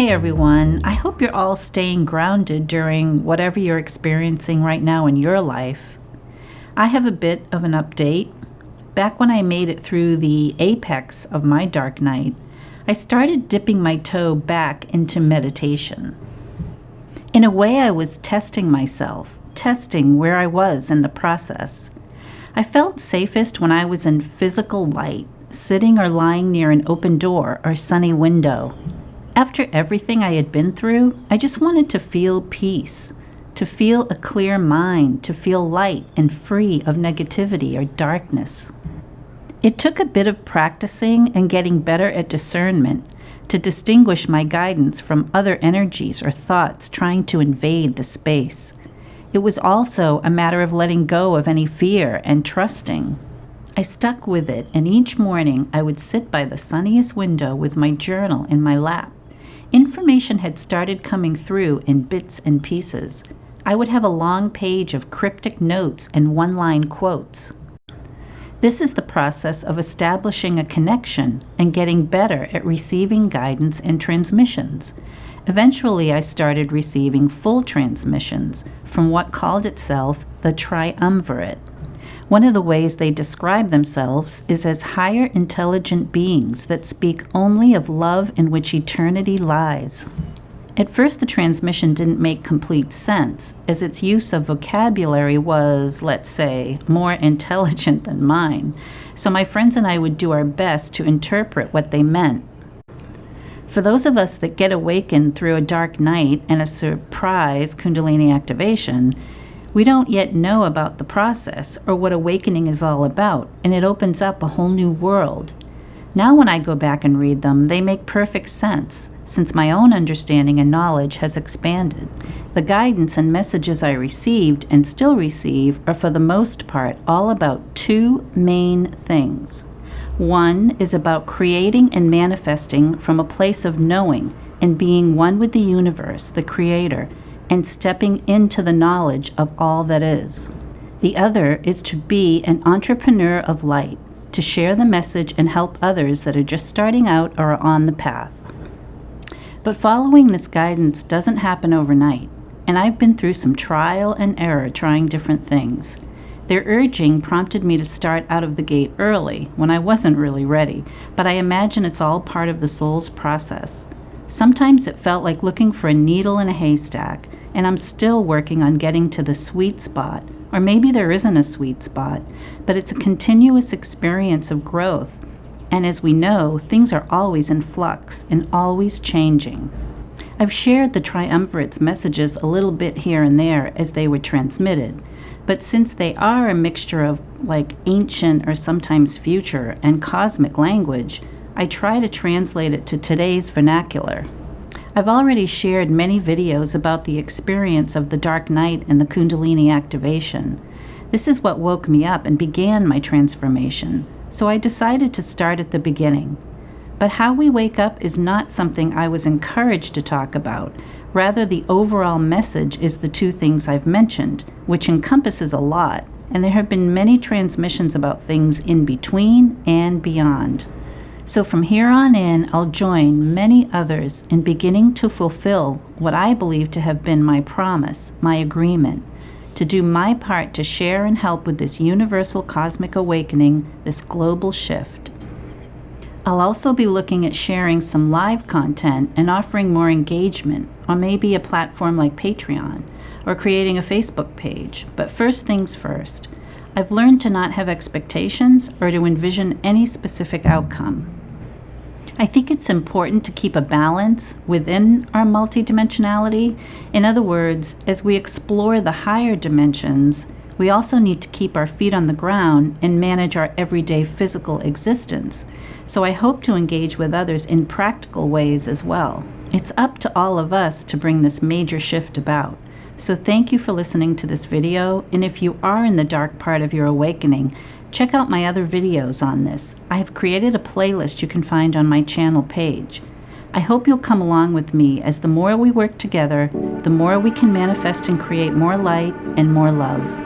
Hey everyone, I hope you're all staying grounded during whatever you're experiencing right now in your life. I have a bit of an update. Back when I made it through the apex of my dark night, I started dipping my toe back into meditation. In a way, I was testing myself, testing where I was in the process. I felt safest when I was in physical light, sitting or lying near an open door or sunny window. After everything I had been through, I just wanted to feel peace, to feel a clear mind, to feel light and free of negativity or darkness. It took a bit of practicing and getting better at discernment to distinguish my guidance from other energies or thoughts trying to invade the space. It was also a matter of letting go of any fear and trusting. I stuck with it, and each morning I would sit by the sunniest window with my journal in my lap. Information had started coming through in bits and pieces. I would have a long page of cryptic notes and one-line quotes. This is the process of establishing a connection and getting better at receiving guidance and transmissions. Eventually, I started receiving full transmissions from what called itself the triumvirate. One of the ways they describe themselves is as higher intelligent beings that speak only of love in which eternity lies. At first, the transmission didn't make complete sense, as its use of vocabulary was, let's say, more intelligent than mine, so my friends and I would do our best to interpret what they meant. For those of us that get awakened through a dark night and a surprise Kundalini activation, we don't yet know about the process or what awakening is all about, and it opens up a whole new world. Now when I go back and read them, they make perfect sense, since my own understanding and knowledge has expanded. The guidance and messages I received and still receive are for the most part all about two main things. One is about creating and manifesting from a place of knowing and being one with the universe, the Creator, and stepping into the knowledge of all that is. The other is to be an entrepreneur of light, to share the message and help others that are just starting out or are on the path. But following this guidance doesn't happen overnight, and I've been through some trial and error trying different things. Their urging prompted me to start out of the gate early when I wasn't really ready, but I imagine it's all part of the soul's process. Sometimes it felt like looking for a needle in a haystack, and I'm still working on getting to the sweet spot, or maybe there isn't a sweet spot, but it's a continuous experience of growth. And as we know, things are always in flux and always changing. I've shared the triumvirate's messages a little bit here and there as they were transmitted, but since they are a mixture of like ancient or sometimes future and cosmic language, I try to translate it to today's vernacular. I've already shared many videos about the experience of the dark night and the Kundalini activation. This is what woke me up and began my transformation, so I decided to start at the beginning. But how we wake up is not something I was encouraged to talk about. Rather, the overall message is the two things I've mentioned, which encompasses a lot, and there have been many transmissions about things in between and beyond. So from here on in, I'll join many others in beginning to fulfill what I believe to have been my promise, my agreement, to do my part to share and help with this universal cosmic awakening, this global shift. I'll also be looking at sharing some live content and offering more engagement, or maybe a platform like Patreon, or creating a Facebook page. But first things first, I've learned to not have expectations or to envision any specific outcome. I think it's important to keep a balance within our multidimensionality. In other words, as we explore the higher dimensions, we also need to keep our feet on the ground and manage our everyday physical existence. So I hope to engage with others in practical ways as well. It's up to all of us to bring this major shift about. So thank you for listening to this video, and if you are in the dark part of your awakening, check out my other videos on this. I have created a playlist you can find on my channel page. I hope you'll come along with me, as the more we work together, the more we can manifest and create more light and more love.